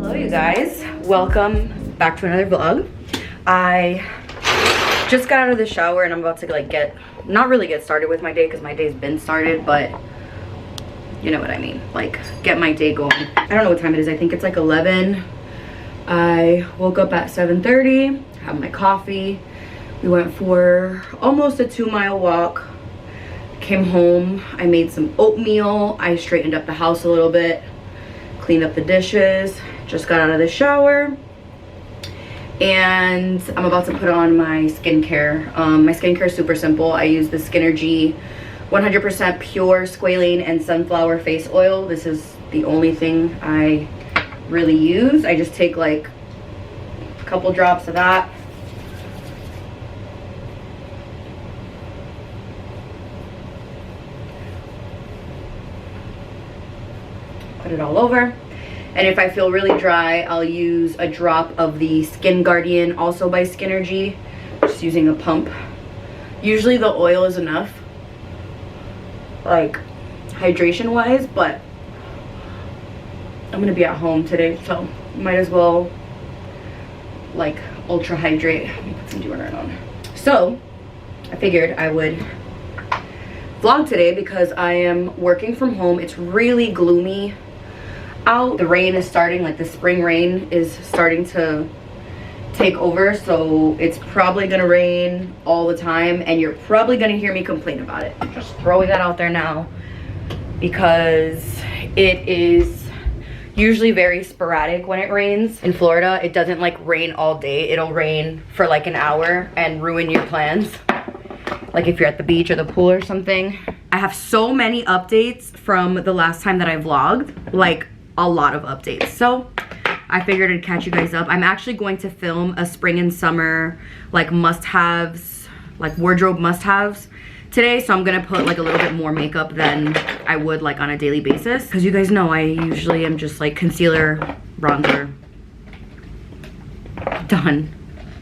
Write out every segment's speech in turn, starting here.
Hello you guys, welcome back to another vlog. I just got out of the shower and I'm about to like not really get started with my day because my day's been started, but you know what I mean, like get my day going. I don't know what time it is. I think it's like 11. I woke up at 7:30, had my coffee. We went for almost a 2-mile walk. Came home, I made some oatmeal. I straightened up the house a little bit, cleaned up the dishes, just got out of the shower, and I'm about to put on my skincare. My skincare is super simple. I use the Skinergy 100% pure squalane and sunflower face oil. This is the only thing I really use. I just take like a couple drops of that. Put it all over. And if I feel really dry, I'll use a drop of the Skin Guardian, also by Skinergy, just using a pump. Usually the oil is enough, like hydration wise, but I'm gonna be at home today, so might as well like ultra hydrate. Let me put some deodorant on. So I figured I would vlog today because I am working from home. It's really gloomy out. The rain is starting, like the spring rain is starting to take over, so it's probably gonna rain all the time and you're probably gonna hear me complain about it. I'm just throwing that out there now because it is usually very sporadic when it rains. In Florida, it doesn't like rain all day. It'll rain for like an hour and ruin your plans, like if you're at the beach or the pool or something. I have so many updates from the last time that I vlogged, like a lot of updates, so I figured I'd catch you guys up. I'm actually going to film a spring and summer like must-haves, like wardrobe must-haves today, so I'm gonna put like a little bit more makeup than I would like on a daily basis, because you guys know I usually am just like concealer, bronzer, done.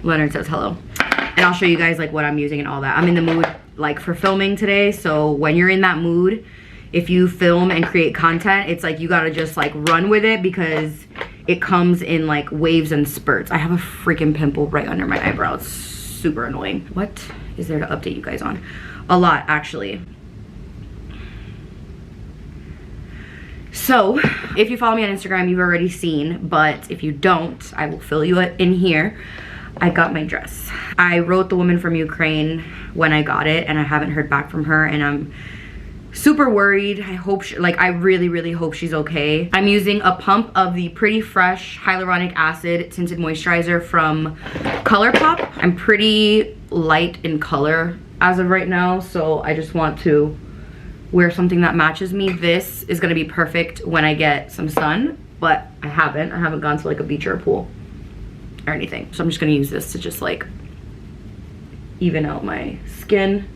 Leonard says hello. And I'll show you guys like what I'm using and all that. I'm in the mood like for filming today, so when you're in that mood, if you film and create content, it's like you gotta just like run with it because it comes in like waves and spurts. I have a freaking pimple right under my eyebrow. It's super annoying. What is there to update you guys on? A lot, actually. So if you follow me on Instagram, you've already seen, but if you don't, I will fill you in here. I got my dress. I wrote the woman from Ukraine when I got it and I haven't heard back from her, and I'm super worried. I hope I really hope she's okay. I'm using a pump of the Pretty Fresh hyaluronic acid tinted moisturizer from ColourPop. I'm pretty light in color as of right now, so I just want to wear something that matches me. This is gonna be perfect when I get some sun, but I haven't gone to like a beach or a pool or anything, so I'm just gonna use this to just like even out my skin,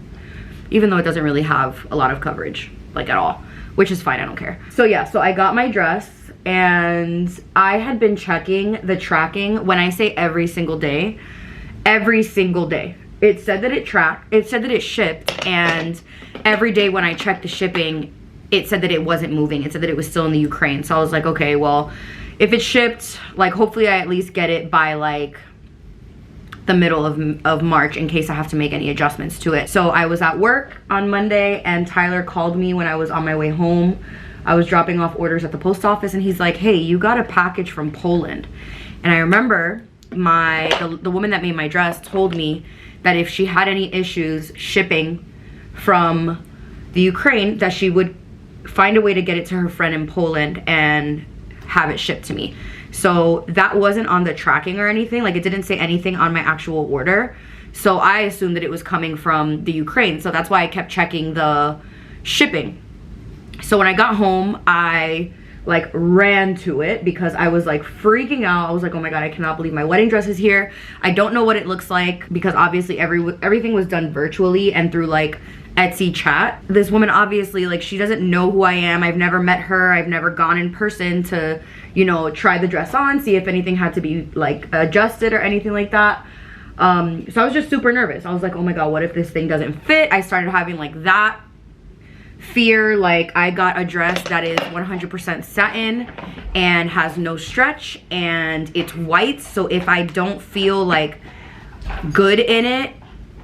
even though it doesn't really have a lot of coverage, like at all, which is fine, I don't care. So yeah, so I got my dress and I had been checking the tracking. When I say every single day, it said that it said that it shipped, and every day when I checked the shipping, it said that it wasn't moving. It said that it was still in the Ukraine. So I was like, okay, well, if it shipped, like hopefully I at least get it by like the middle of March in case I have to make any adjustments to it. So I was at work on Monday and Tyler called me when I was on my way home. I was dropping off orders at the post office and he's like, hey, you got a package from Poland. And I remember the woman that made my dress told me that if she had any issues shipping from the Ukraine, that she would find a way to get it to her friend in Poland and have it shipped to me. So that wasn't on the tracking or anything, like it didn't say anything on my actual order, so I assumed that it was coming from the Ukraine. So that's why I kept checking the shipping. So when I got home, I like ran to it because I was like freaking out. I was like, oh my god, I cannot believe my wedding dress is here. I don't know what it looks like because obviously everything was done virtually and through like Etsy chat. This woman obviously, like, she doesn't know who I am. I've never met her. I've never gone in person to, you know, try the dress on, see if anything had to be like adjusted or anything like that. So I was just super nervous. I was like, oh my god, what if this thing doesn't fit? I started having like that fear like I got a dress that is 100% satin and has no stretch and it's white, so if I don't feel like good in it,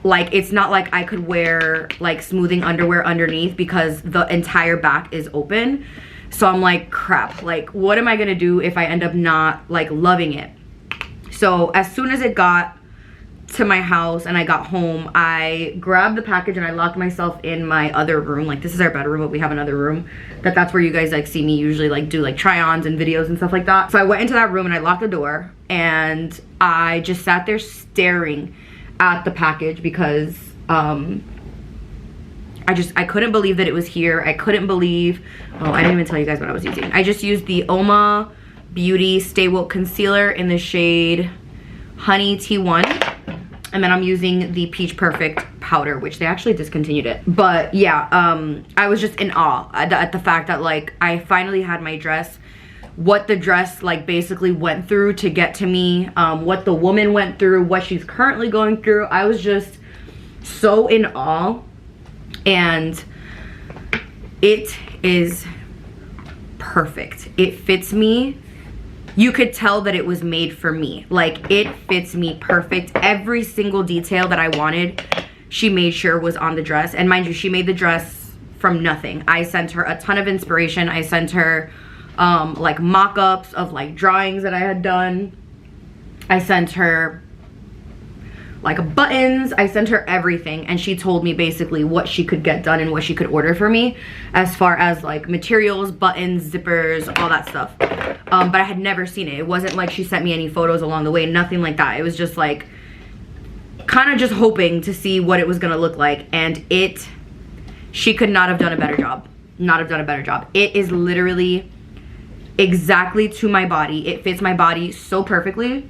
like it's not like I could wear like smoothing underwear underneath because the entire back is open. So I'm like, crap, like what am I gonna do if I end up not like loving it? So as soon as it got to my house and I got home, I grabbed the package and I locked myself in my other room. Like this is our bedroom, but we have another room that's where you guys like see me usually like do like try-ons and videos and stuff like that. So I went into that room and I locked the door and I just sat there staring at the package because I couldn't believe that it was here. I couldn't believe, oh, I didn't even tell you guys what I was using. I just used the Oma Beauty Stay Woke Concealer in the shade Honey T1. And then I'm using the Peach Perfect powder, which they actually discontinued it. But yeah, I was just in awe at the fact that like I finally had my dress. What the dress like basically went through to get to me, what the woman went through, what she's currently going through. I was just so in awe. And it is perfect. It fits me. You could tell that it was made for me. Like it fits me perfect. Every single detail that I wanted, she made sure was on the dress. And mind you, she made the dress from nothing. I sent her a ton of inspiration. I sent her like mock-ups of like drawings that I had done. I sent her like buttons. I sent her everything, and she told me basically what she could get done and what she could order for me as far as like materials, buttons, zippers, all that stuff. But I had never seen it. It wasn't like she sent me any photos along the way, nothing like that. It was just like kind of just hoping to see what it was gonna look like, and she could not have done a better job. Not have done a better job. It is literally exactly to my body. It fits my body so perfectly.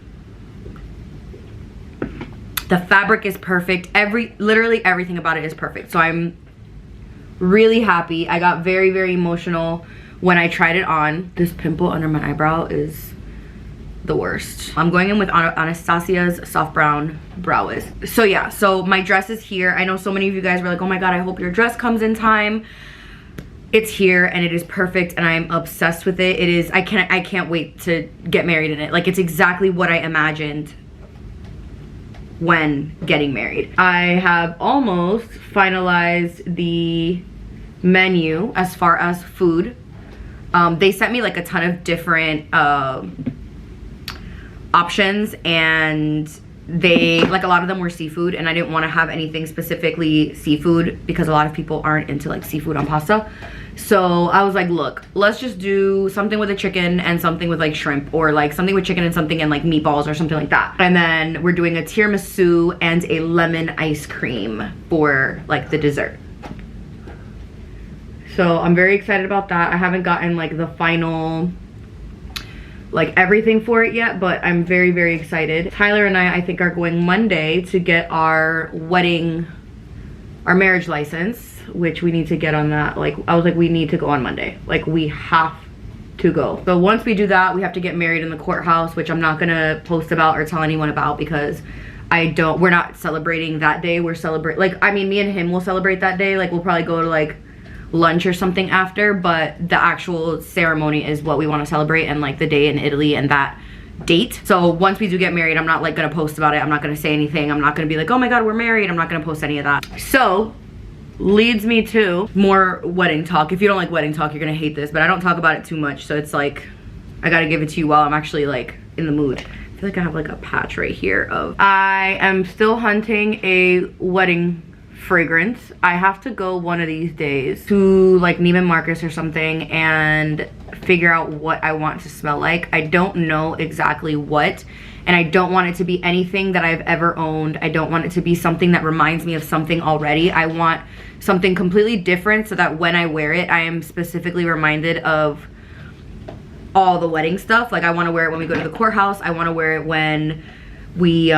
The fabric is perfect. Literally everything about it is perfect. So I'm really happy. I got very, very emotional when I tried it on. This pimple under my eyebrow is the worst. I'm going in with Anastasia's soft brown brow wiz. So yeah, so my dress is here. I know so many of you guys were like, oh my God, I hope your dress comes in time. It's here and it is perfect and I'm obsessed with it. It is, I can't wait to get married in it. Like it's exactly what I imagined when getting married. I have almost finalized the menu as far as food. They sent me like a ton of different options, and they like a lot of them were seafood, and I didn't want to have anything specifically seafood because a lot of people aren't into like seafood on pasta. So I was like, look, let's just do something with a chicken and something with like shrimp, or like something with chicken and something and like meatballs or something like that. And then we're doing a tiramisu and a lemon ice cream for like the dessert. So I'm very excited about that. I haven't gotten like the final like everything for it yet, but I'm very, very excited. Tyler and I think are going Monday to get our marriage license, which we need to get on that. Like I was like, we need to go on Monday. Like we have to go. So once we do that, we have to get married in the courthouse, which I'm not gonna post about or tell anyone about because we're not celebrating that day. We're celebrating, like, I mean, me and him will celebrate that day. Like we'll probably go to like lunch or something after, but the actual ceremony is what we want to celebrate, and like the day in Italy and that date. So once we do get married, I'm not like gonna post about it. I'm not gonna say anything. I'm not gonna be like, oh my God, we're married. I'm not gonna post any of that. So leads me to more wedding talk. If you don't like wedding talk, you're gonna hate this, but I don't talk about it too much, so it's like I gotta give it to you while I'm actually like in the mood. I feel like I have like a patch right here of, I am still hunting a wedding fragrance. I have to go one of these days to like Neiman Marcus or something and figure out what I want to smell like. I don't know exactly what, and I don't want it to be anything that I've ever owned. I don't want it to be something that reminds me of something already. I want something completely different so that when I wear it, I am specifically reminded of all the wedding stuff. Like I want to wear it when we go to the courthouse. I want to wear it when we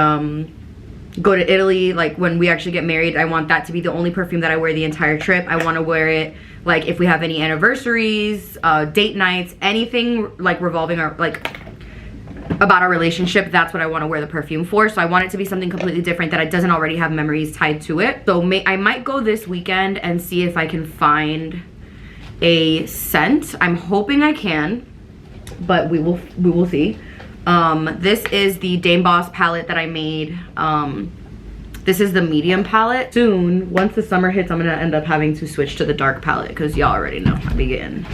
go to Italy, like when we actually get married. I want that to be the only perfume that I wear the entire trip. I want to wear it like if we have any anniversaries, date nights, anything like revolving or like about our relationship, that's what I want to wear the perfume for. So I want it to be something completely different that it doesn't already have memories tied to it. So I might go this weekend and see if I can find a scent. I'm hoping I can, but we will see. This is the Dame Boss palette that I made. This is the medium palette. Soon, once the summer hits, I'm gonna end up having to switch to the dark palette because y'all already know I be getting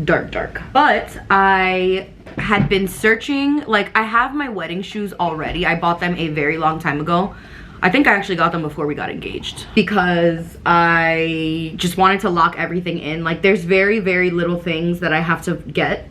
dark. But I had been searching, like I have my wedding shoes already. I bought them a very long time ago. I think I actually got them before we got engaged because I just wanted to lock everything in. Like there's very little things that I have to get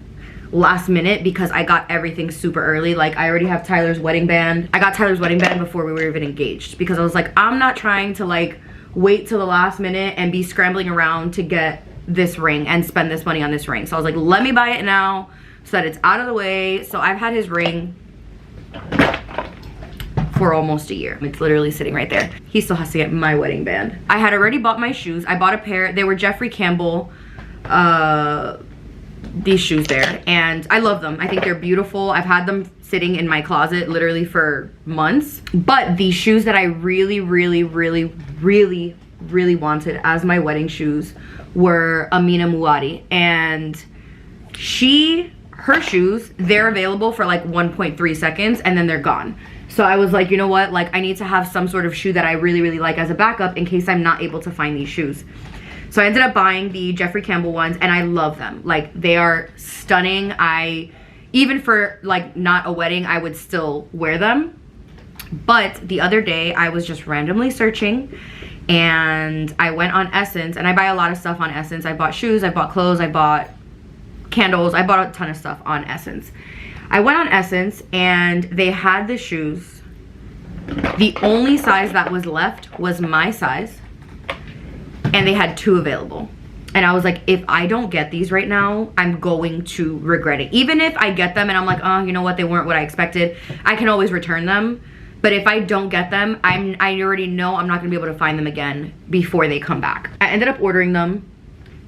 last minute because I got everything super early. Like I already have Tyler's wedding band. I got Tyler's wedding band before we were even engaged because I was like, I'm not trying to like wait till the last minute and be scrambling around to get this ring and spend this money on this ring. So I was like, let me buy it now so that it's out of the way. So I've had his ring for almost a year. It's literally sitting right there. He still has to get my wedding band. I had already bought my shoes. I bought a pair. They were Jeffrey Campbell these shoes there, and I love them. I think they're beautiful. I've had them sitting in my closet literally for months. But the shoes that I really wanted as my wedding shoes were Amina Muaddi, and her shoes, they're available for like 1.3 seconds and then they're gone. So I was like, you know what, like I need to have some sort of shoe that I really like as a backup in case I'm not able to find these shoes. So I ended up buying the Jeffrey Campbell ones, and I love them. Like they are stunning. Even for like not a wedding, I would still wear them. But the other day I was just randomly searching and I went on Essence, and I buy a lot of stuff on Essence. I bought shoes, I bought clothes, I bought candles, I bought a ton of stuff on Essence. I went on Essence and they had the shoes. The only size that was left was my size, and they had 2 available. And I was like, if I don't get these right now, I'm going to regret it. Even if I get them and I'm like, oh, you know what, they weren't what I expected, I can always return them. But if I don't get them, I already know I'm not gonna be able to find them again before they come back. I ended up ordering them.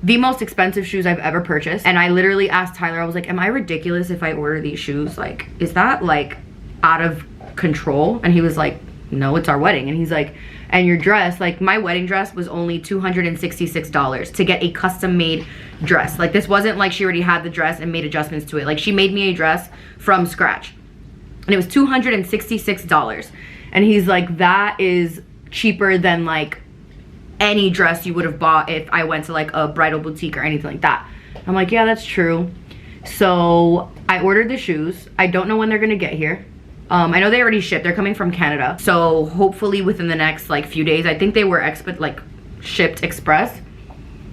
The most expensive shoes I've ever purchased. And I literally asked Tyler, I was like, am I ridiculous if I order these shoes? Like, is that like out of control? And he was like, no, it's our wedding. And he's like, and your dress, like my wedding dress was only $266 to get a custom made dress. Like this wasn't like she already had the dress and made adjustments to it. Like she made me a dress from scratch. And it was $266. And he's like, that is cheaper than like any dress you would have bought if I went to like a bridal boutique or anything like that. I'm like, yeah, that's true. So I ordered the shoes. I don't know when they're gonna get here. I know they already shipped. They're coming from Canada. So hopefully within the next like few days. I think they were shipped express.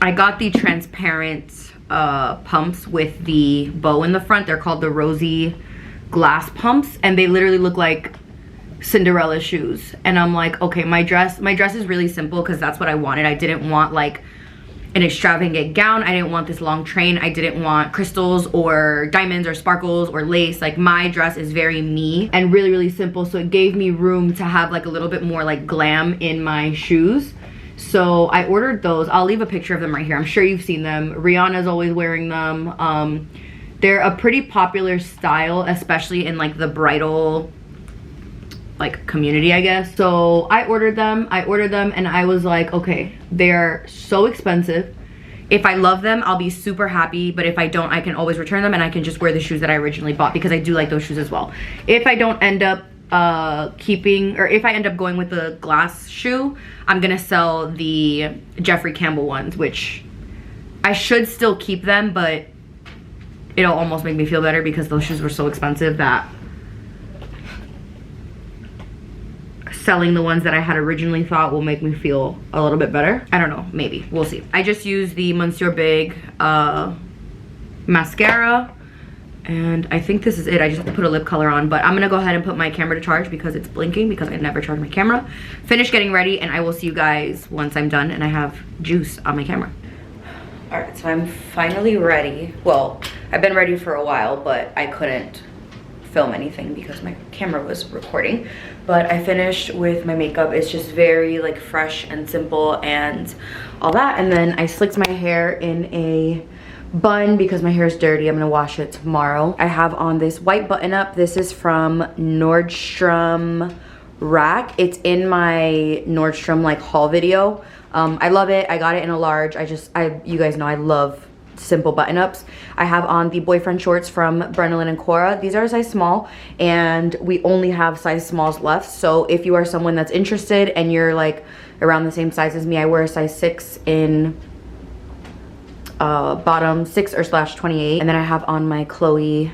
I got the transparent pumps with the bow in the front. They're called the rosy glass pumps, and they literally look like Cinderella shoes. And I'm like, okay, my dress is really simple because that's what I wanted. I didn't want like an extravagant gown. I didn't want this long train. I didn't want crystals or diamonds or sparkles or lace. Like my dress is very me and really simple. So it gave me room to have like a little bit more like glam in my shoes. So I ordered those. I'll leave a picture of them right here. I'm sure you've seen them. Rihanna's always wearing them. They're a pretty popular style, especially in like the bridal like community, I guess. So I ordered them and I was like, okay, they're so expensive. If I love them, I'll be super happy, but if I don't, I can always return them and I can just wear the shoes that I originally bought because I do like those shoes as well. If I don't end up if I end up going with the glass shoe, I'm gonna sell the Jeffrey Campbell ones, which I should still keep them, but it'll almost make me feel better because those shoes were so expensive that selling the ones that I had originally thought will make me feel a little bit better. I don't know, maybe, we'll see. I just used the Monsieur Big mascara, and I think this is it. I just have to put a lip color on, but I'm gonna go ahead and put my camera to charge because it's blinking because I never charge my camera. Finish getting ready, and I will see you guys once I'm done and I have juice on my camera. All right, so I'm finally ready. Well, I've been ready for a while, but I couldn't film anything because my camera was recording. But I finished with my makeup. It's just very like fresh and simple and all that. And then I slicked my hair in a bun because my hair is dirty. I'm gonna wash it tomorrow. I have on this white button up. This is from Nordstrom Rack. It's in my Nordstrom like haul video. I love it. I got it in a large. You guys know I love simple button ups. I have on the boyfriend shorts from Brennan and Cora. These are a size small and we only have size smalls left. So if you are someone that's interested and you're like around the same size as me, I wear a size 6 in bottom 6 or /28, and then I have on my Chloe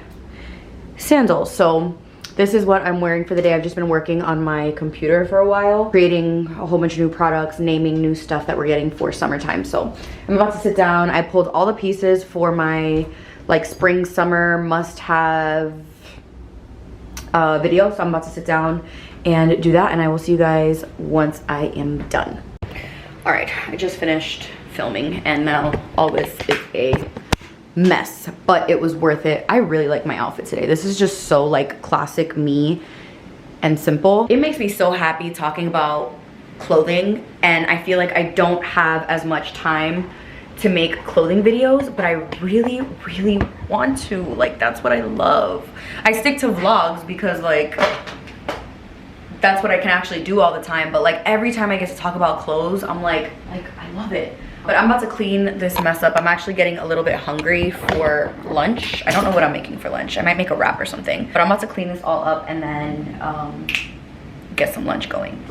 sandals. So this is what I'm wearing for the day. I've just been working on my computer for a while, creating a whole bunch of new products, naming new stuff that we're getting for summertime. So I'm about to sit down. I pulled all the pieces for my like spring summer must-have video. So I'm about to sit down and do that, and I will see you guys once I am done. All right, I just finished filming and now all this is a mess, but it was worth it. I really like my outfit today. This is just so like classic me and simple. It makes me so happy talking about clothing, and I feel like I don't have as much time to make clothing videos, but I really want to. Like, that's what I love. I stick to vlogs because like that's what I can actually do all the time, but like every time I get to talk about clothes, I'm like I love it. But I'm about to clean this mess up. I'm actually getting a little bit hungry for lunch. I don't know what I'm making for lunch. I might make a wrap or something. But I'm about to clean this all up and then get some lunch going.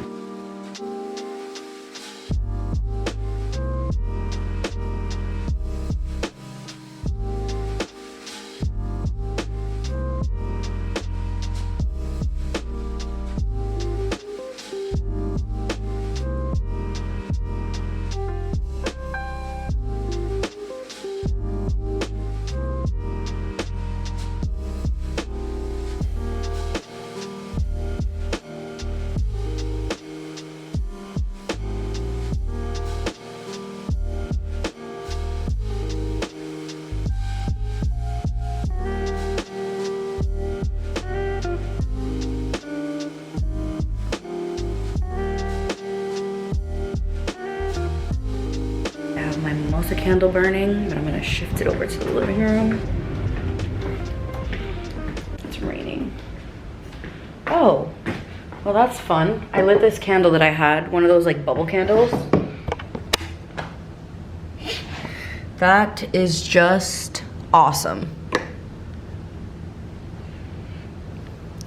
Candle burning, but I'm gonna shift it over to the living room. It's raining. Oh, well that's fun. I lit this candle that I had, one of those like bubble candles. That is just awesome.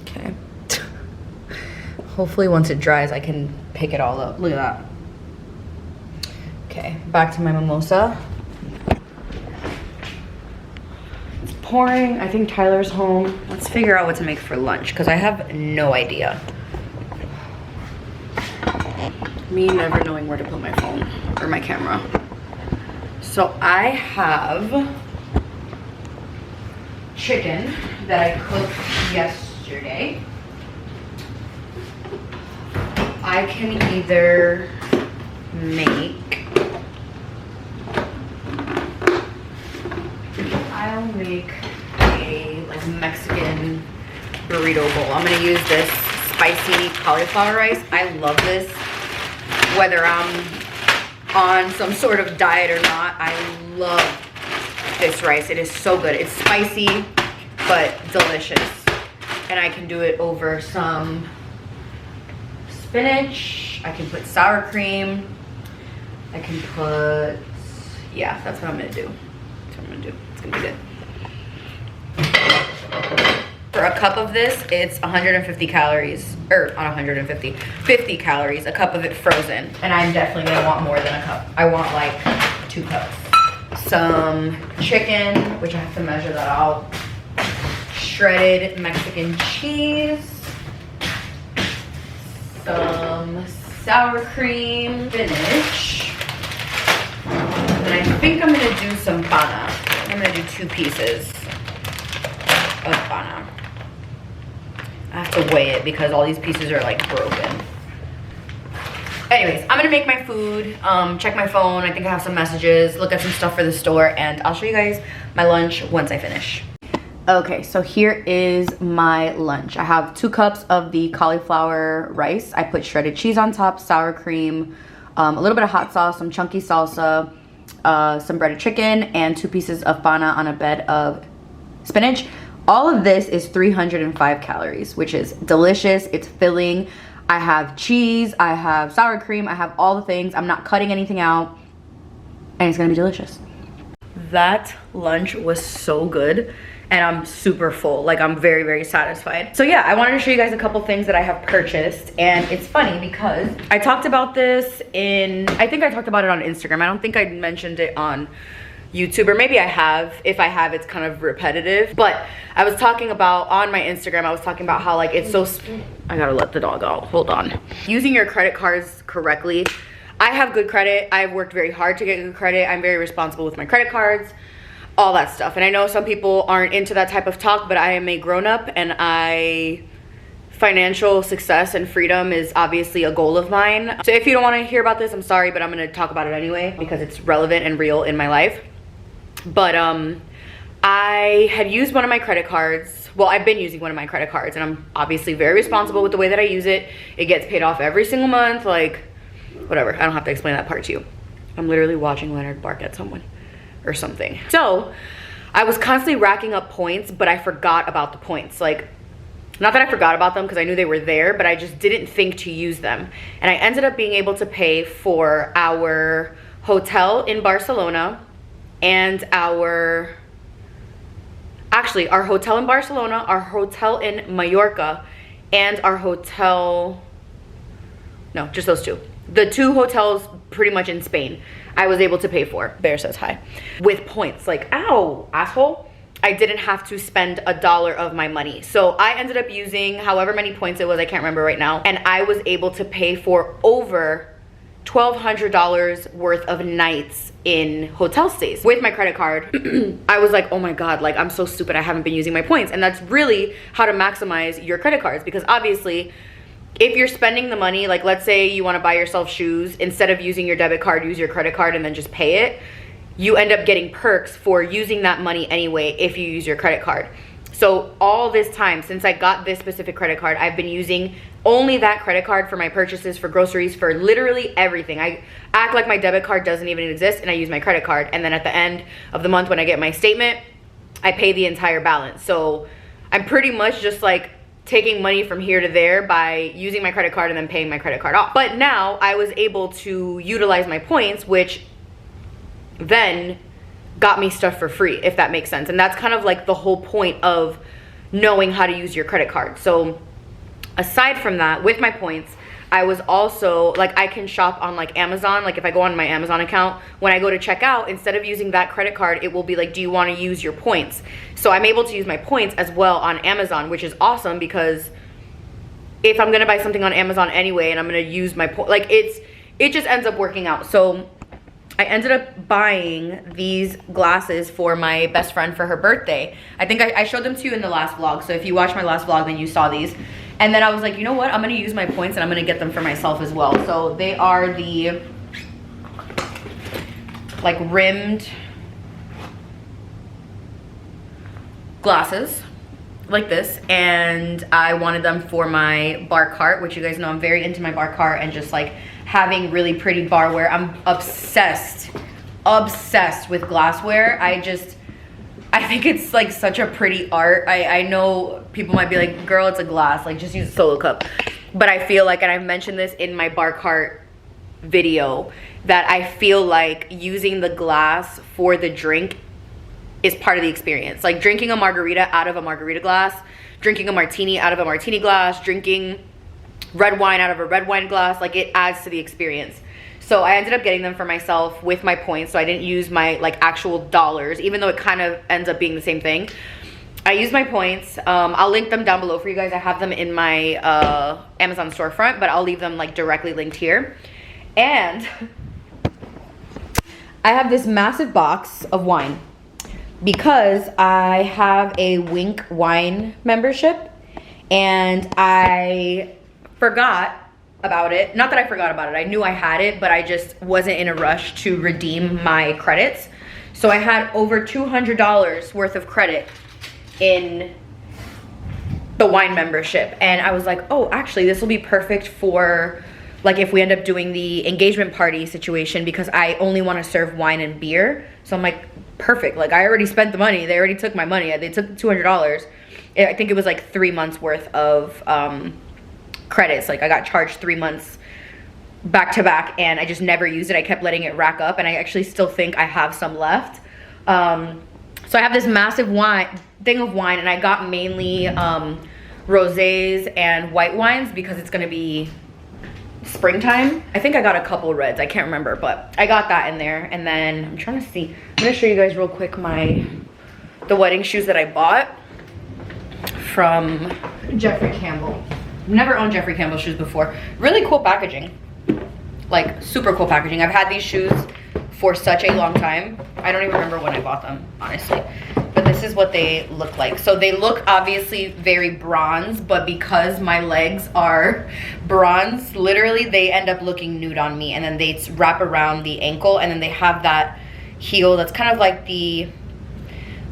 Okay. Hopefully once it dries I can pick it all up. Look at that. Okay, back to my mimosa. It's pouring. I think Tyler's home. Let's figure out what to make for lunch because I have no idea. Me never knowing where to put my phone or my camera. So I have chicken that I cooked yesterday. I can either make, I'll make a like Mexican burrito bowl. I'm gonna use this spicy cauliflower rice. I love this. Whether I'm on some sort of diet or not, I love this rice. It is so good. It's spicy, but delicious. And I can do it over some spinach. I can put sour cream. I can put, yeah, that's what I'm gonna do. That's what I'm gonna do. It's gonna be good. For a cup of this, it's 150 calories, or not 150, 50 calories, a cup of it frozen. And I'm definitely gonna want more than a cup. I want like 2 cups. Some chicken, which I have to measure that out. Shredded Mexican cheese. Some sour cream, spinach. And I think I'm gonna do some pana. I'm gonna do 2 pieces of pana. I have to weigh it because all these pieces are like broken. Anyways, I'm gonna make my food, check my phone. I think I have some messages, look at some stuff for the store, and I'll show you guys my lunch once I finish. Okay, so here is my lunch. I have 2 cups of the cauliflower rice. I put shredded cheese on top, sour cream, a little bit of hot sauce, some chunky salsa, some breaded chicken, and 2 pieces of pana on a bed of spinach. All of this is 305 calories, which is delicious. It's filling. I have cheese, I have sour cream, I have all the things. I'm not cutting anything out, and it's gonna be delicious. That lunch was so good, and I'm super full. Like, I'm very, very satisfied. So yeah, I wanted to show you guys a couple things that I have purchased, and it's funny because I talked about this I think I talked about it on Instagram. I don't think I mentioned it on YouTube, or maybe I have. If I have, it's kind of repetitive. But I was talking about, on my Instagram, I was talking about how like it's so, I gotta let the dog out, hold on. Using your credit cards correctly. I have good credit. I've worked very hard to get good credit. I'm very responsible with my credit cards, all that stuff. And I know some people aren't into that type of talk, but I am a grown-up, and financial success and freedom is obviously a goal of mine. So if you don't want to hear about this, I'm sorry, but I'm gonna talk about it anyway because it's relevant and real in my life. But I had used one of my credit cards. Well, I've been using one of my credit cards, and I'm obviously very responsible with the way that I use it. It gets paid off every single month, like whatever. I don't have to explain that part to you. I'm literally watching Leonard bark at someone or something. So I was constantly racking up points, but I forgot about the points. Like, not that I forgot about them because I knew they were there, but I just didn't think to use them. And I ended up being able to pay for our hotel in Barcelona, and our hotel in Barcelona, our hotel in Mallorca, and our hotel, no, just those two. The 2 hotels pretty much in Spain, I was able to pay for. Bear says hi. With points, like, ow, asshole. I didn't have to spend $1 of my money. So I ended up using however many points it was, I can't remember right now, and I was able to pay for over $1,200 worth of nights in hotel stays with my credit card. I was like, oh my God, like, I'm so stupid, I haven't been using my points. And that's really how to maximize your credit cards, because obviously if you're spending the money, like let's say you want to buy yourself shoes, instead of using your debit card, use your credit card and then just pay it, you end up getting perks for using that money anyway if you use your credit card. So all this time, since I got this specific credit card, I've been using only that credit card for my purchases, for groceries, for literally everything. I act like my debit card doesn't even exist, and I use my credit card. And then at the end of the month when I get my statement, I pay the entire balance. So I'm pretty much just like taking money from here to there by using my credit card and then paying my credit card off. But now I was able to utilize my points, which then got me stuff for free, if that makes sense. And that's kind of like the whole point of knowing how to use your credit card. So aside from that, with my points, I was also like, I can shop on like Amazon. Like if I go on my Amazon account, when I go to check out, instead of using that credit card, it will be like, do you want to use your points? So I'm able to use my points as well on Amazon, which is awesome, because if I'm gonna buy something on Amazon anyway and I'm gonna use my point, like it just ends up working out. So I ended up buying these glasses for my best friend for her birthday. I think I showed them to you in the last vlog. So if you watched my last vlog, then you saw these. And then I was like, you know what? I'm gonna use my points and I'm gonna get them for myself as well. So they are the like rimmed glasses like this, and I wanted them for my bar cart, which you guys know I'm very into my bar cart and just like having really pretty barware. I'm obsessed with glassware. I think it's like such a pretty art. I know people might be like, girl, it's a glass, like just use a solo cup. But I feel like, and I've mentioned this in my bar cart video, that I feel like using the glass for the drink is part of the experience. Like drinking a margarita out of a margarita glass, drinking a martini out of a martini glass, drinking red wine out of a red wine glass, like it adds to the experience. So I ended up getting them for myself with my points. So I didn't use my like actual dollars, even though it kind of ends up being the same thing. I used my points. I'll link them down below for you guys. I have them in my Amazon storefront, but I'll leave them like directly linked here. And I have this massive box of wine because I have a Wink wine membership, and I forgot about it. Not that I forgot about it, I knew I had it, but I just wasn't in a rush to redeem my credits. So I had over $200 worth of credit in the wine membership, and I was like, oh, actually this will be perfect for like if we end up doing the engagement party situation, because I only want to serve wine and beer. So I'm like, perfect. Like I already spent the money. They already took my money. They took $200. I think it was like 3 months worth of credits. Like I got charged 3 months back to back, and I just never used it. I kept letting it rack up, and I actually still think I have some left. So I have this massive thing of wine, and I got mainly rosés and white wines because it's gonna be springtime. I think I got a couple reds, I can't remember, but I got that in there. And then I'm trying to see, I'm gonna show you guys real quick the wedding shoes that I bought from Jeffrey Campbell. I've never owned Jeffrey Campbell shoes before. Really cool packaging, like super cool packaging. I've had these shoes for such a long time. I don't even remember when I bought them, honestly. But this is what they look like. So they look obviously very bronze, but because my legs are bronze, literally they end up looking nude on me, and then they wrap around the ankle, and then they have that heel that's kind of like the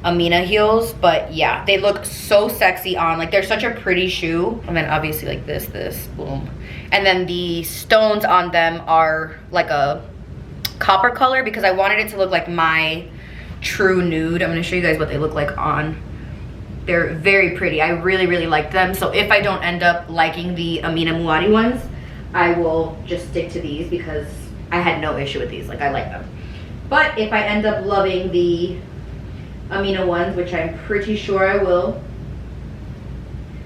Amina heels. But yeah, they look so sexy on. Like they're such a pretty shoe. And then obviously like this, boom. And then the stones on them are like a copper color because I wanted it to look like my true nude. I'm gonna show you guys what they look like on. They're very pretty. I really, really like them. So if I don't end up liking the Amina Muaddi ones, I will just stick to these because I had no issue with these. Like I like them. But if I end up loving the Amina ones, which I'm pretty sure I will,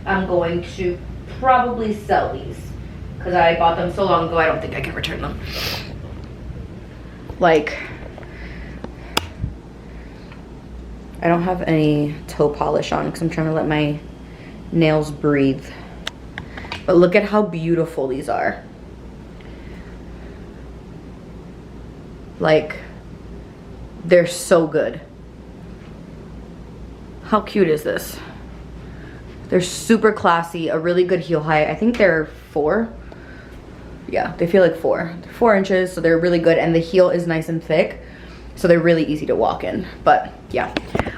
I'm going to probably sell these because I bought them so long ago. I don't think I can return them. Like, I don't have any toe polish on because I'm trying to let my nails breathe. But look at how beautiful these are. Like, they're so good. How cute is this? They're super classy, a really good heel height. I think they're 4. Yeah, they feel like 4. They're 4 inches, so they're really good, and the heel is nice and thick, so they're really easy to walk in. But yeah,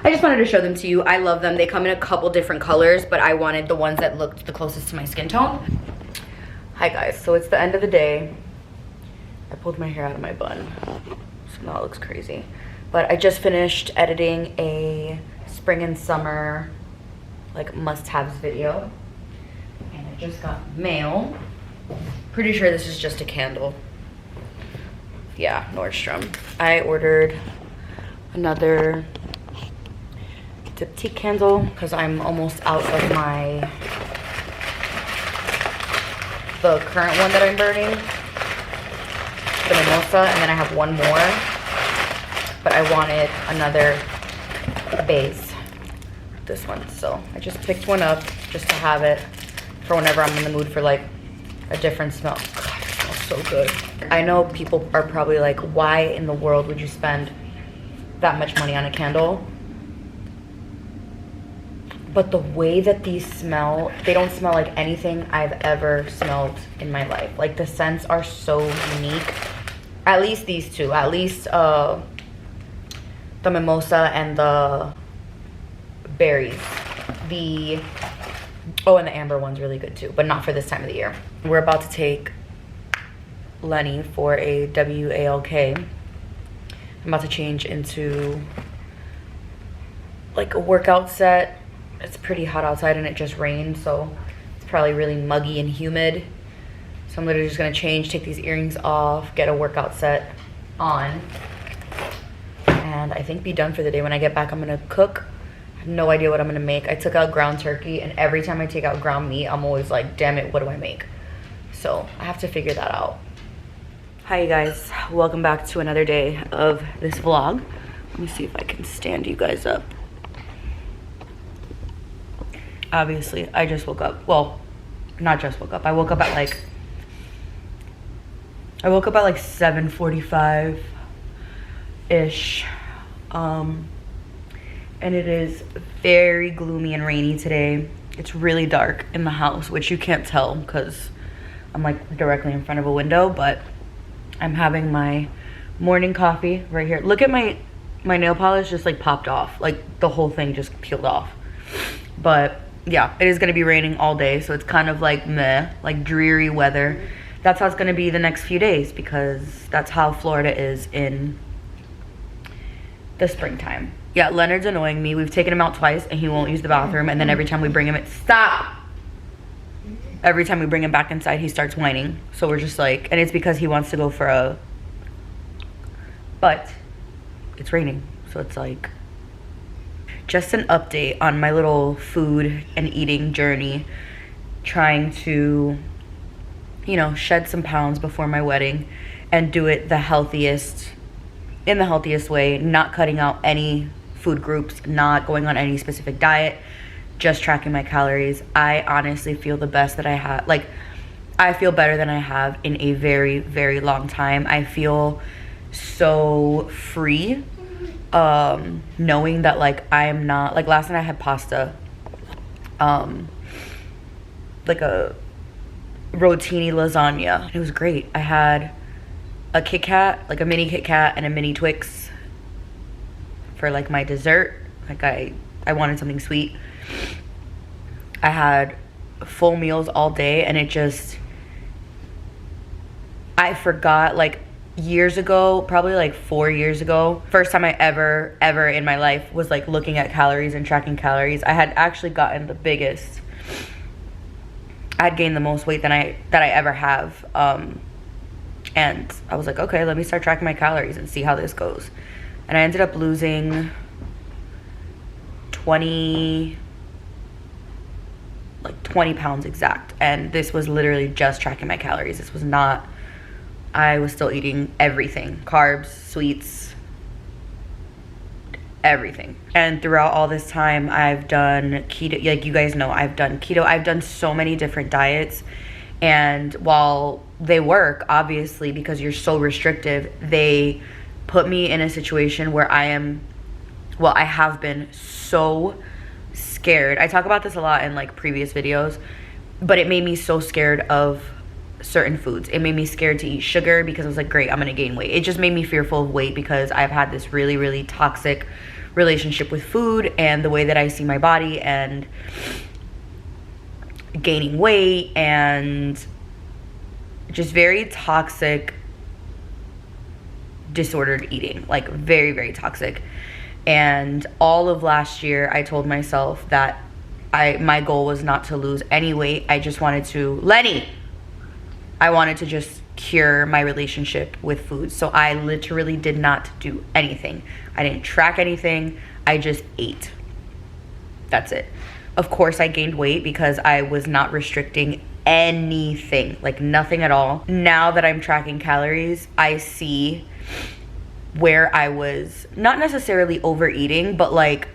I just wanted to show them to you. I love them. They come in a couple different colors, but I wanted the ones that looked the closest to my skin tone. Hi guys, so it's the end of the day. I pulled my hair out of my bun, so now it looks crazy. But I just finished editing a spring and summer like must-haves video, and I just got mail. Pretty sure this is just a candle. Yeah, Nordstrom. I ordered another diptyque candle because I'm almost out of the current one that I'm burning, the mimosa, and then I have one more, but I wanted another base, this one, so I just picked one up just to have it for whenever I'm in the mood for like a different smell. God, it smells so good. I know people are probably like, why in the world would you spend that much money on a candle? But the way that these smell, they don't smell like anything I've ever smelled in my life. Like the scents are so unique. At least these two, at least the mimosa and the berries. Oh, and the amber one's really good too, but not for this time of the year. We're about to take Lenny for a WALK. I'm about to change into like a workout set. It's pretty hot outside and it just rained, so it's probably really muggy and humid. So I'm literally just gonna change, take these earrings off, get a workout set on, and I think be done for the day. When I get back, I'm gonna cook. I have no idea what I'm gonna make. I took out ground turkey, and every time I take out ground meat, I'm always like, damn it, what do I make? So I have to figure that out. Hi you guys, welcome back to another day of this vlog. Let me see if I can stand you guys up. Obviously, I just woke up. Well, not just woke up. I woke up at like 7:45-ish. And it is very gloomy and rainy today. It's really dark in the house, which you can't tell because I'm like directly in front of a window, but I'm having my morning coffee right here. Look at my nail polish just like popped off. Like the whole thing just peeled off. But yeah, it is gonna be raining all day, so it's kind of like meh, like dreary weather. that's how it's gonna be the next few days, because that's how Florida is in the springtime. Yeah, Leonard's annoying me. We've taken him out twice and he won't use the bathroom, and then every time we bring him, every time we bring him back inside, he starts whining. So we're just like, and it's because he wants to go for a, but it's raining, so it's like, just an update on my little food and eating journey, trying to, you know, shed some pounds before my wedding and do it the healthiest, in the healthiest way, not cutting out any food groups, not going on any specific diet, just tracking my calories. I honestly feel the best that I have. Like, I feel better than I have in a very, very long time. I feel so free, knowing that, like, I'm not, like, last night I had pasta, like a rotini lasagna. It was great. I had a Kit Kat, like a mini Kit Kat and a mini Twix for like my dessert. Like I wanted something sweet. I had full meals all day, and it just, I forgot, like, years ago, probably like 4 years ago, first time I ever in my life was like looking at calories and tracking calories. I had actually gotten the biggest, I'd gained the most weight that I ever have, and I was like, okay, let me start tracking my calories and see how this goes. And I ended up losing 20 pounds exact, and this was literally just tracking my calories. This was not, I was still eating everything, carbs, sweets, everything. And throughout all this time, I've done keto. Like, you guys know, I've done keto. I've done so many different diets, and while they work, obviously, because you're so restrictive, they put me in a situation where I have been so scared. I talk about this a lot in like previous videos, but it made me so scared of certain foods. It made me scared to eat sugar, because I was like, great, I'm gonna gain weight. It just made me fearful of weight, because I've had this really, really toxic relationship with food and the way that I see my body, and gaining weight, and just very toxic, disordered eating, like very, very toxic. And all of last year, I told myself that my goal was not to lose any weight. I just wanted to, I wanted to just cure my relationship with food. So I literally did not do anything. I didn't track anything. I just ate. That's it. Of course, I gained weight because I was not restricting anything, like nothing at all. Now that I'm tracking calories, I see where I was not necessarily overeating, but like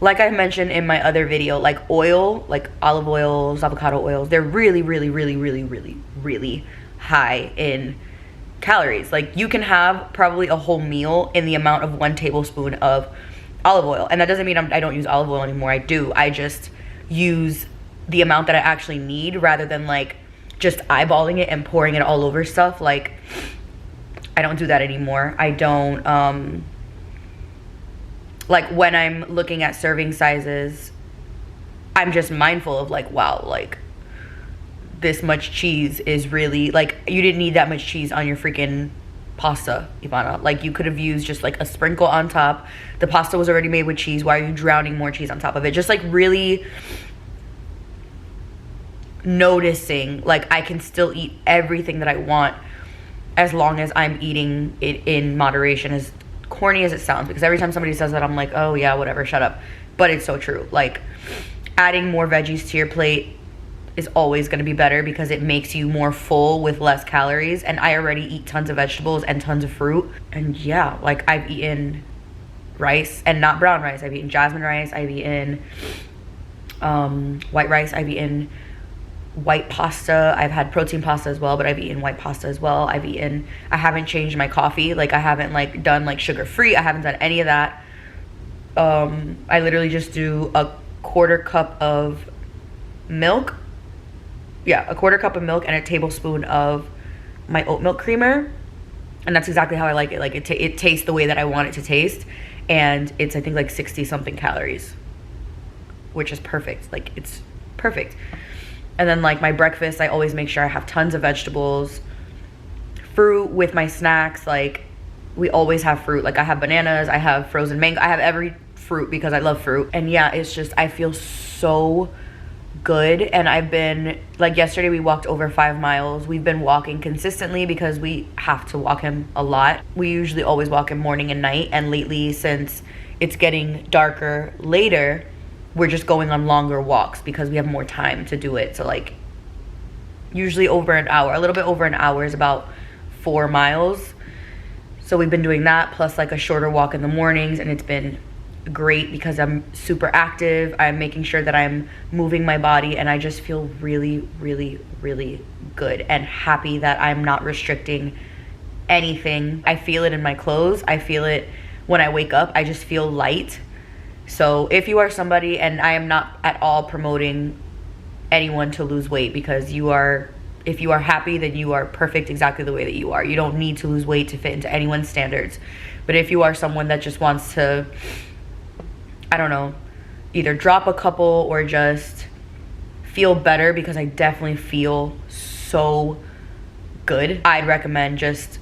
I mentioned in my other video, like oil, like olive oils, avocado oils, they're really, really, really, really, really, really high in calories. Like, you can have probably a whole meal in the amount of 1 tablespoon of olive oil. And that doesn't mean I don't use olive oil anymore. I do. I just use the amount that I actually need, rather than like just eyeballing it and pouring it all over stuff. Like, I don't do that anymore. I don't, like, when I'm looking at serving sizes, I'm just mindful of like, wow, like this much cheese is really, like, you didn't need that much cheese on your freaking pasta, Ivana. Like, you could have used just like a sprinkle on top. The pasta was already made with cheese. Why are you drowning more cheese on top of it? Just like really noticing, like, I can still eat everything that I want as long as I'm eating it in moderation, as corny as it sounds, because every time somebody says that, I'm like, oh yeah, whatever, shut up. But it's so true. Like, adding more veggies to your plate is always going to be better, because it makes you more full with less calories. And I already eat tons of vegetables and tons of fruit. And yeah, like, I've eaten rice, and not brown rice. I've eaten jasmine rice. I've eaten white rice. I've eaten white pasta. I've had protein pasta as well, but I've eaten white pasta as well. I haven't changed my coffee. Like, I haven't like done like sugar free. I haven't done any of that. I literally just do a 1/4 cup of milk. Yeah, a 1/4 cup of milk and a tablespoon of my oat milk creamer. And that's exactly how I like it. Like, it tastes the way that I want it to taste. And it's, I think, like 60 something calories, which is perfect. Like, it's perfect. And then like my breakfast, I always make sure I have tons of vegetables, fruit with my snacks. Like we always have fruit. Like I have bananas, I have frozen mango, I have every fruit because I love fruit. And yeah, it's just, I feel so good. And I've been, like yesterday we walked over 5 miles. We've been walking consistently because we have to walk him a lot. We usually always walk him morning and night, and lately, since it's getting darker later, we're just going on longer walks because we have more time to do it. So like usually over an hour, a little bit over an hour is about 4 miles. So we've been doing that plus like a shorter walk in the mornings, and it's been great because I'm super active. I'm making sure that I'm moving my body, and I just feel really, really, really good and happy that I'm not restricting anything. I feel it in my clothes. I feel it when I wake up. I just feel light. So if you are somebody, and I am not at all promoting anyone to lose weight, because if you are happy, then you are perfect exactly the way that you are. You don't need to lose weight to fit into anyone's standards. But if you are someone that just wants to, I don't know, either drop a couple or just feel better, because I definitely feel so good, I'd recommend just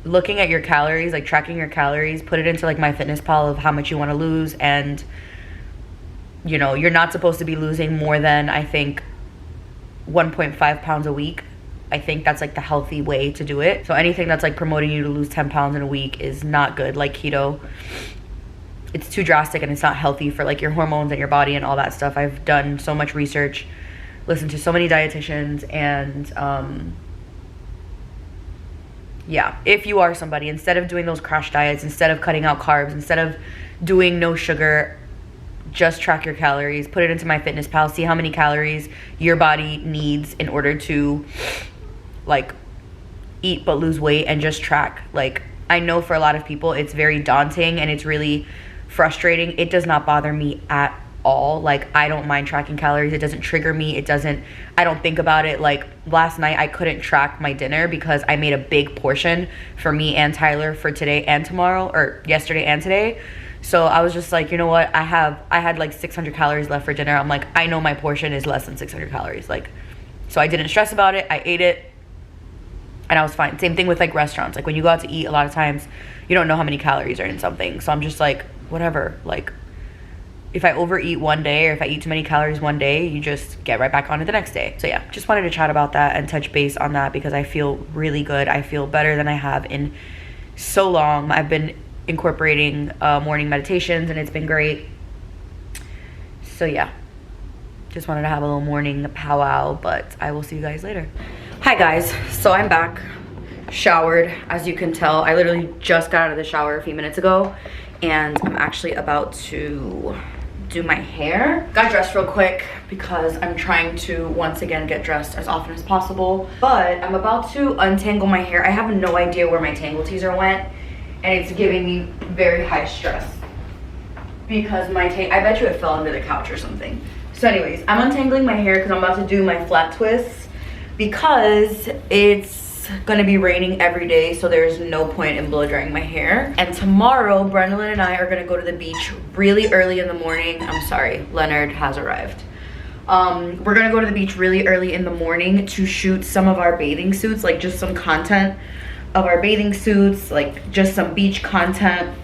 looking at your calories, like tracking your calories, put it into like MyFitnessPal of how much you want to lose. And you know, you're not supposed to be losing more than, I think, 1.5 pounds a week. I think that's like the healthy way to do it. So anything that's like promoting you to lose 10 pounds in a week is not good. Like keto, it's too drastic and it's not healthy for like your hormones and your body and all that stuff. I've done so much research, listened to so many dietitians, and yeah, if you are somebody, instead of doing those crash diets, instead of cutting out carbs, instead of doing no sugar, just track your calories, put it into MyFitnessPal, see how many calories your body needs in order to like eat but lose weight, and just track. Like I know for a lot of people it's very daunting and it's really frustrating. It does not bother me at all. Like I don't mind tracking calories. It doesn't trigger me. I don't think about it. Like last night I couldn't track my dinner because I made a big portion for me and Tyler for today and tomorrow, or yesterday and today. So I was just like, you know what, I had like 600 calories left for dinner. I'm like, I know my portion is less than 600 calories. Like, so I didn't stress about it. I ate it and I was fine. Same thing with like restaurants. Like when you go out to eat, a lot of times you don't know how many calories are in something. So I'm just like, whatever. Like if I overeat one day, or if I eat too many calories one day, you just get right back on it the next day. So yeah, just wanted to chat about that and touch base on that because I feel really good. I feel better than I have in so long. I've been incorporating morning meditations and it's been great. So yeah, just wanted to have a little morning powwow, but I will see you guys later. Hi guys, so I'm back, showered. As you can tell, I literally just got out of the shower a few minutes ago, and I'm actually about to do my hair. Got dressed real quick because I'm trying to once again get dressed as often as possible, but I'm about to untangle my hair. I have no idea where my tangle teaser went, and it's giving me very high stress because I bet you it fell under the couch or something. So anyways, I'm untangling my hair because I'm about to do my flat twists because it's gonna be raining every day, so there's no point in blow drying my hair. And tomorrow, Brendan and I are gonna go to the beach really early in the morning. I'm sorry, Leonard has arrived. We're gonna go to the beach really early in the morning to shoot some of our bathing suits, like just some content of our bathing suits, like just some beach content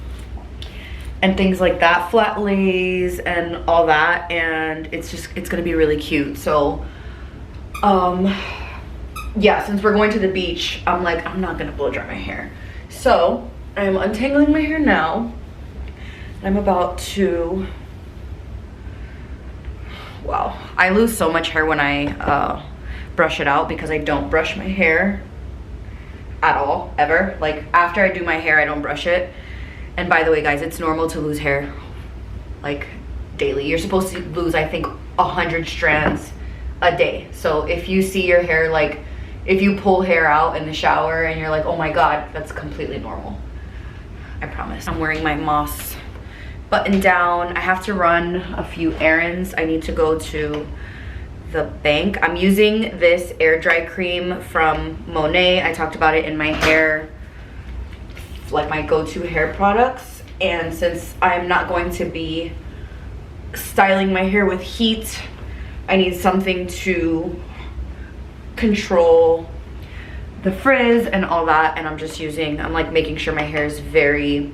and things like that, flat lays and all that, and it's gonna be really cute. So yeah, since we're going to the beach, I'm like, I'm not gonna blow dry my hair. So I'm untangling my hair now. I'm about to, wow, I lose so much hair when I brush it out because I don't brush my hair at all, ever. Like after I do my hair, I don't brush it. And by the way guys, it's normal to lose hair like daily. You're supposed to lose, I think, 100 strands a day. So if you see your hair, like if you pull hair out in the shower and you're like, oh my god, that's completely normal. I promise. I'm wearing my moss button down. I have to run a few errands. I need to go to the bank. I'm using this air dry cream from Monet. I talked about it in my hair, like my go-to hair products. And since I'm not going to be styling my hair with heat I need something to control the frizz and all that, and I'm like making sure my hair is very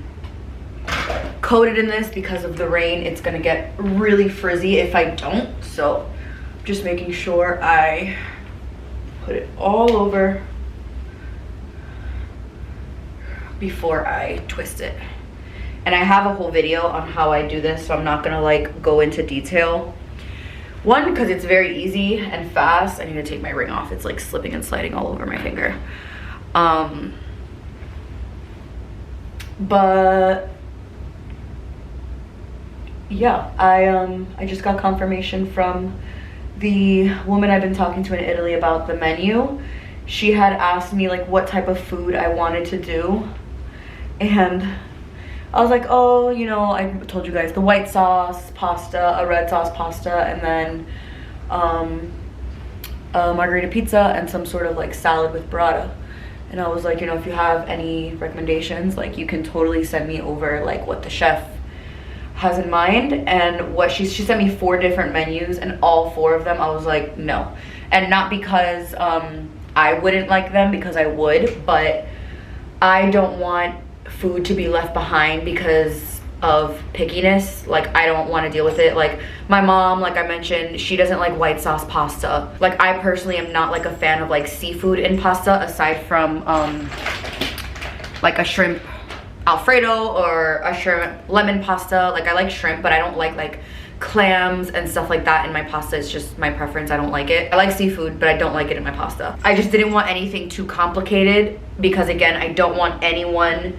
coated in this because of the rain. It's gonna get really frizzy if I don't, so just making sure I put it all over before I twist it. And I have a whole video on how I do this, so I'm not gonna like go into detail. One, because it's very easy and fast. I need to take my ring off. It's like slipping and sliding all over my finger. But yeah, I just got confirmation from the woman I've been talking to in Italy about the menu. She had asked me like what type of food I wanted to do, and I was like, oh, you know, I told you guys the white sauce pasta, a red sauce pasta, and then a margarita pizza and some sort of like salad with burrata. And I was like, you know, if you have any recommendations, like you can totally send me over like what the chef has in mind. And what she sent me 4 different menus, and all 4 of them I was like, no. And not because I wouldn't like them, because I would, but I don't want food to be left behind because of pickiness. Like, I don't want to deal with it. Like, my mom, like I mentioned, she doesn't like white sauce pasta. Like, I personally am not like a fan of like seafood in pasta, aside from like a shrimp alfredo or a shrimp lemon pasta. Like, I like shrimp, but I don't like clams and stuff like that in my pasta. It's just my preference. I don't like it. I like seafood, but I don't like it in my pasta. I just didn't want anything too complicated because, again, I don't want anyone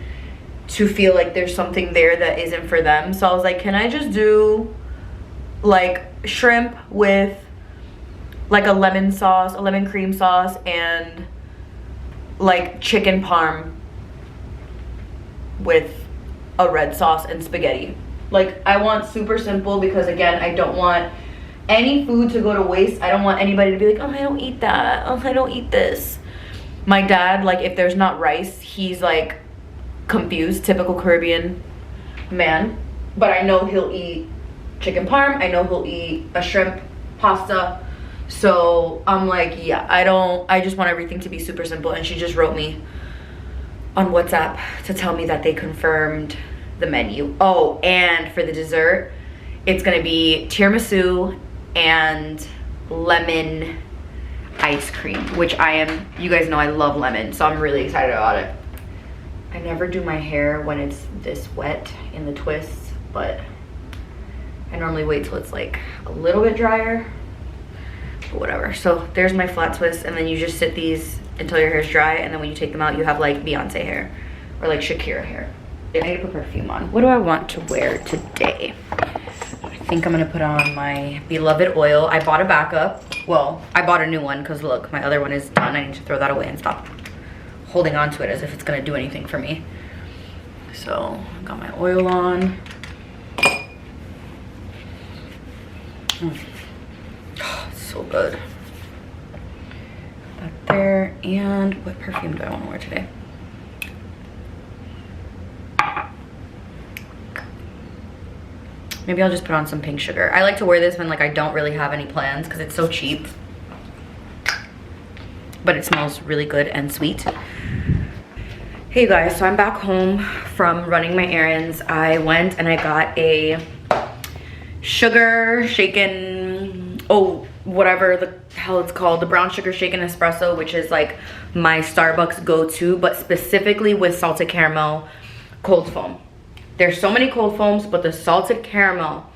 to feel like there's something there that isn't for them. So I was like, can I just do like shrimp with like a lemon sauce, a lemon cream sauce, and like chicken parm with a red sauce and spaghetti. Like, I want super simple because, again, I don't want any food to go to waste. I don't want anybody to be like, oh, I don't eat that. Oh, I don't eat this. My dad, like, if there's not rice, he's like confused. Typical Caribbean man. But I know he'll eat chicken parm. I know he'll eat a shrimp pasta. So I'm like, yeah, I just want everything to be super simple. And she just wrote me on WhatsApp to tell me that they confirmed the menu. Oh, and for the dessert, it's gonna be tiramisu and lemon ice cream, which you guys know I love lemon, so I'm really excited about it. I never do my hair when it's this wet in the twists, but I normally wait till it's like a little bit drier, but whatever. So there's my flat twist, and then you just sit these until your hair's dry, and then when you take them out, you have like Beyonce hair or like Shakira hair. I need to put perfume on. What do I want to wear today? I think I'm gonna put on my beloved oil. I bought a backup. Well, I bought a new one because look, my other one is done. I need to throw that away and stop holding on to it as if it's gonna do anything for me. So I got my oil on. Oh, it's so good. That there. And what perfume do I want to wear today? Maybe I'll just put on some pink sugar. I like to wear this when like I don't really have any plans because it's so cheap. But it smells really good and sweet. Hey guys, so I'm back home from running my errands. I went and I got a sugar shaken, oh, whatever the hell it's called, the brown sugar shaken espresso, which is like my Starbucks go-to, but specifically with salted caramel cold foam. There's so many cold foams, but the salted caramel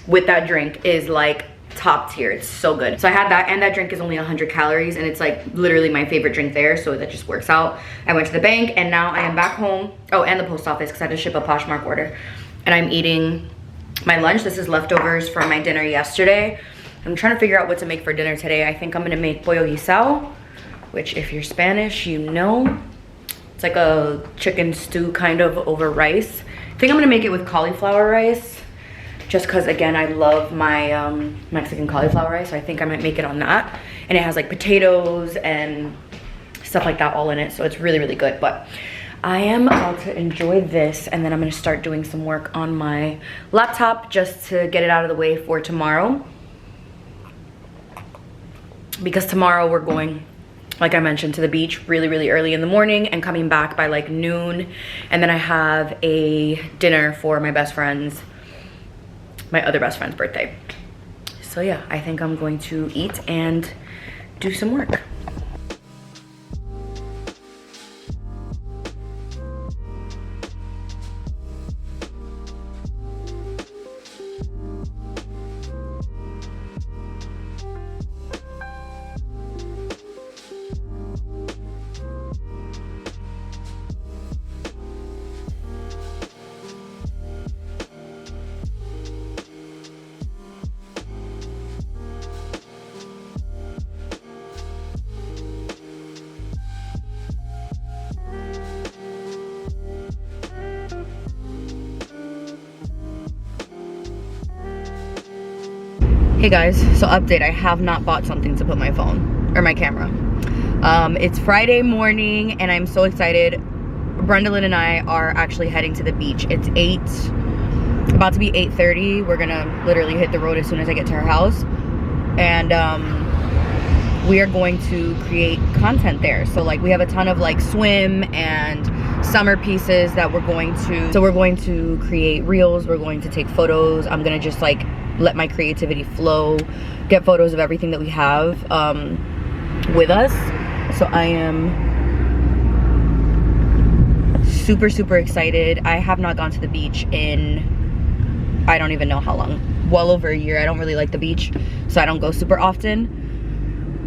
with that drink is like top tier. It's so good. So I had that, and that drink is only 100 calories, and it's like literally my favorite drink there, so that just works out. I went to the bank, and now I am back home. Oh, and the post office, because I had to ship a Poshmark order. And I'm eating my lunch. This is leftovers from my dinner yesterday. I'm trying to figure out what to make for dinner today. I think I'm gonna make pollo guisado, which if you're Spanish, you know. It's like a chicken stew kind of over rice. I think I'm gonna make it with cauliflower rice, just cause again, I love my Mexican cauliflower rice. So I think I might make it on that. And it has like potatoes and stuff like that all in it. So it's really, really good. But I am about to enjoy this, and then I'm gonna start doing some work on my laptop just to get it out of the way for tomorrow. because tomorrow we're going, like I mentioned, to the beach really, really early in the morning and coming back by like noon. And then I have a dinner for my other best friend's birthday. So yeah, I think I'm going to eat and do some work. Hey guys, so update, I have not bought something to put my phone or my camera. It's Friday morning and I'm so excited. Brendalyn and I are actually heading to the beach. It's about to be 8:30. We're gonna literally hit the road as soon as I get to her house. And we are going to create content there. So like we have a ton of like swim and summer pieces that we're going to create reels, we're going to take photos. I'm gonna just like let my creativity flow, get photos of everything that we have with us. So I am super, super excited. I have not gone to the beach in, I don't even know how long, well over a year. I don't really like the beach, so I don't go super often.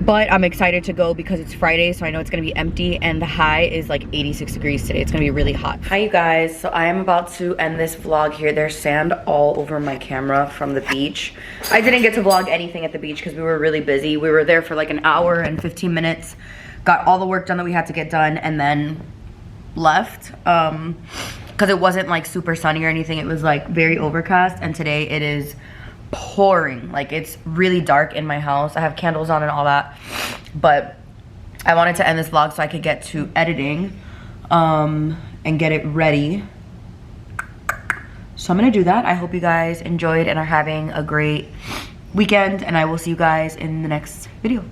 But I'm excited to go because it's Friday, so I know it's gonna be empty, and the high is like 86 degrees today. It's gonna be really hot. Hi you guys, so I am about to end this vlog here. There's sand all over my camera from the beach. I didn't get to vlog anything at the beach because we were really busy. We were there for like an hour and 15 minutes, got all the work done that we had to get done, and then left. Because it wasn't like super sunny or anything. It was like very overcast, and today it is pouring. Like it's really dark in my house. I have candles on and all that, but I wanted to end this vlog so I could get to editing and get it ready. So I'm gonna do that. I hope you guys enjoyed and are having a great weekend, and I will see you guys in the next video.